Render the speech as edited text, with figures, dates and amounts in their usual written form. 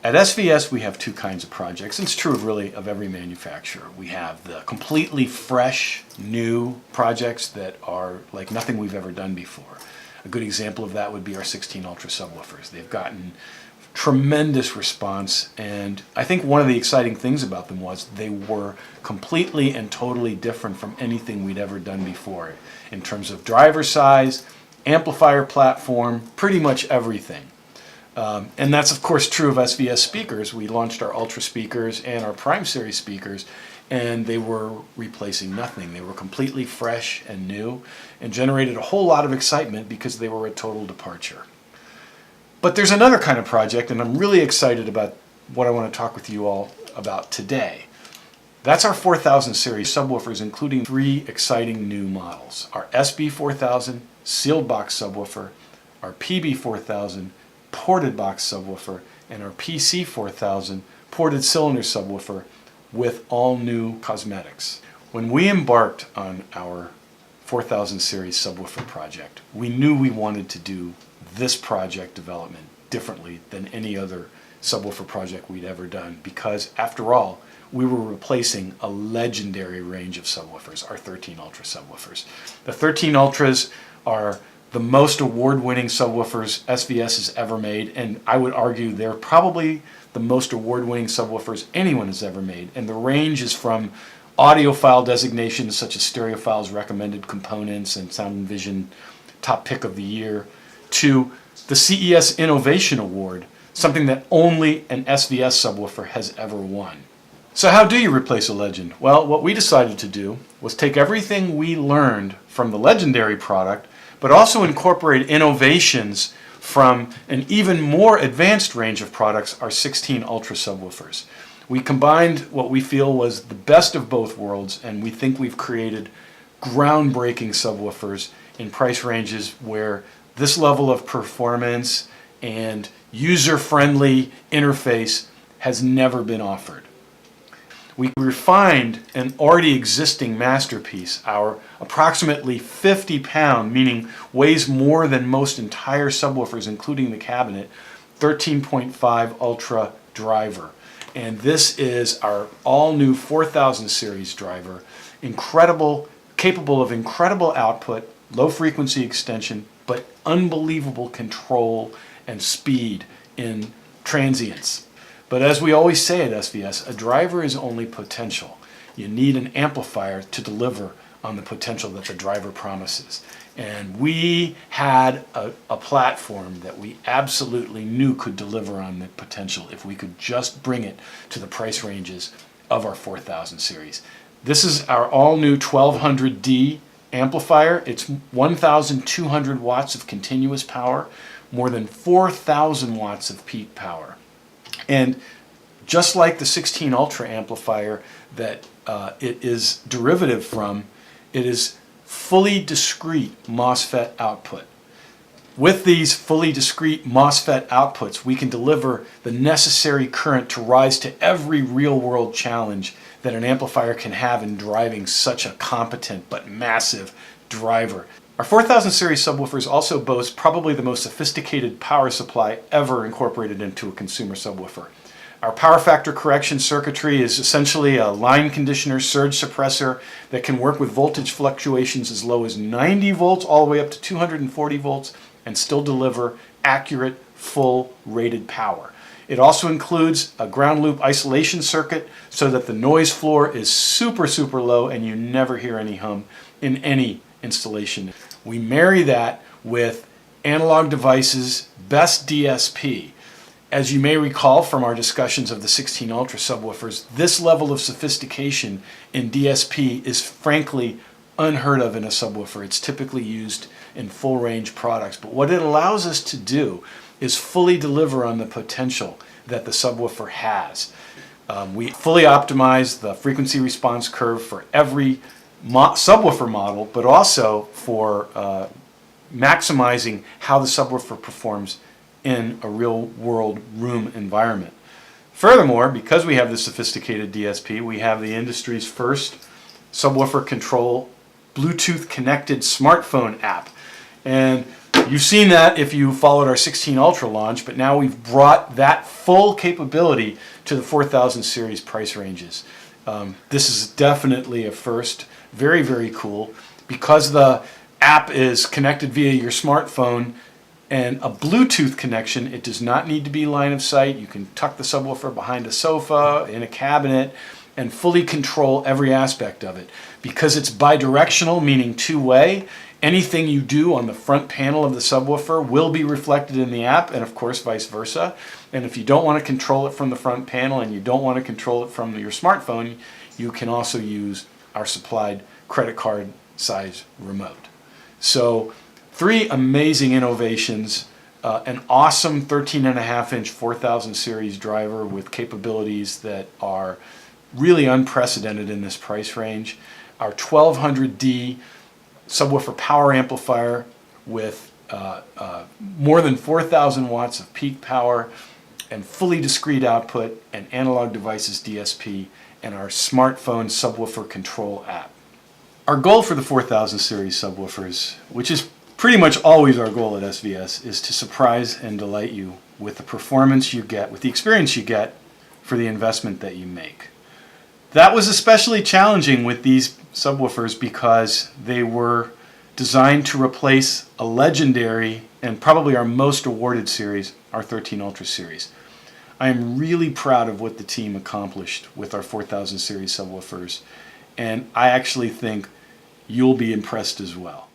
At SVS, we have two kinds of projects. It's true really of every manufacturer. We have the completely fresh, new projects that are like nothing we've ever done before. A good example of that would be our 16 Ultra subwoofers. They've gotten tremendous response, and I think one of the exciting things about them was they were completely and totally different from anything we'd ever done before in terms of driver size, amplifier platform, pretty much everything. And that's of course true of SVS speakers. We launched our Ultra speakers and our Prime Series speakers, and they were replacing nothing. They were completely fresh and new and generated a whole lot of excitement because they were a total departure. But there's another kind of project, and I'm really excited about what I want to talk with you all about today. That's our 4000 series subwoofers, including three exciting new models. Our SB-4000 sealed box subwoofer, our PB-4000 ported box subwoofer, and our PC-4000 ported cylinder subwoofer with all new cosmetics. When we embarked on our 4000 series subwoofer project, we knew we wanted to do this project development differently than any other subwoofer project we'd ever done, because after all, we were replacing a legendary range of subwoofers, our 13 Ultra subwoofers. The 13 Ultras are the most award-winning subwoofers SVS has ever made, and I would argue they're probably the most award-winning subwoofers anyone has ever made. And the range is from audiophile designations such as Stereophile's recommended components and Sound and Vision top pick of the year, to the CES Innovation Award, something that only an SVS subwoofer has ever won. So how do you replace a legend? Well, what we decided to do was take everything we learned from the legendary product, but also incorporate innovations from an even more advanced range of products, our 16 Ultra subwoofers. We combined what we feel was the best of both worlds, and we think we've created groundbreaking subwoofers in price ranges where this level of performance and user-friendly interface has never been offered. We refined an already existing masterpiece, our approximately 50-pound, meaning weighs more than most entire subwoofers, including the cabinet, 13.5 Ultra driver. And this is our all-new 4000 series driver, capable of incredible output, low frequency extension, but unbelievable control and speed in transients. But as we always say at SVS, a driver is only potential. You need an amplifier to deliver on the potential that the driver promises. And we had a platform that we absolutely knew could deliver on the potential if we could just bring it to the price ranges of our 4000 series. This is our all-new 1200D amplifier. It's 1,200 watts of continuous power, more than 4,000 watts of peak power. And just like the 16 Ultra amplifier that it is derivative from, it is fully discrete MOSFET output. With these fully discrete MOSFET outputs, we can deliver the necessary current to rise to every real-world challenge that an amplifier can have in driving such a competent but massive driver. Our 4000 series subwoofers also boast probably the most sophisticated power supply ever incorporated into a consumer subwoofer. Our power factor correction circuitry is essentially a line conditioner surge suppressor that can work with voltage fluctuations as low as 90 volts all the way up to 240 volts and still deliver accurate, full rated power. It also includes a ground loop isolation circuit so that the noise floor is super low and you never hear any hum in any installation. We marry that with Analog Devices' best DSP. As you may recall from our discussions of the 16 Ultra subwoofers, this level of sophistication in DSP is frankly unheard of in a subwoofer. It's typically used in full range products, but what it allows us to do is fully deliver on the potential that the subwoofer has. We fully optimize the frequency response curve for every subwoofer model, but also for maximizing how the subwoofer performs in a real-world room environment. Furthermore, because we have this sophisticated DSP, we have the industry's first subwoofer control Bluetooth connected smartphone app. And You've seen that if you followed our 16 Ultra launch, but now we've brought that full capability to the 4000 series price ranges. This is definitely a first. Very, very cool. Because the app is connected via your smartphone and a Bluetooth connection, it does not need to be line of sight. You can tuck the subwoofer behind a sofa, in a cabinet, and fully control every aspect of it. Because it's bidirectional, meaning two-way, anything you do on the front panel of the subwoofer will be reflected in the app, and of course vice versa. And if you don't want to control it from the front panel and you don't want to control it from your smartphone, you can also use our supplied credit card size remote. So 3 amazing innovations, an awesome 13.5-inch 4000 series driver with capabilities that are really unprecedented in this price range, our 1200D subwoofer power amplifier with more than 4,000 watts of peak power and fully discrete output and analog devices DSP, and our smartphone subwoofer control app. Our goal for the 4000 series subwoofers, which is pretty much always our goal at SVS, is to surprise and delight you with the performance you get, with the experience you get for the investment that you make. That was especially challenging with these subwoofers because they were designed to replace a legendary and probably our most awarded series, our 13 Ultra series. I am really proud of what the team accomplished with our 4000 series subwoofers, and I actually think you'll be impressed as well.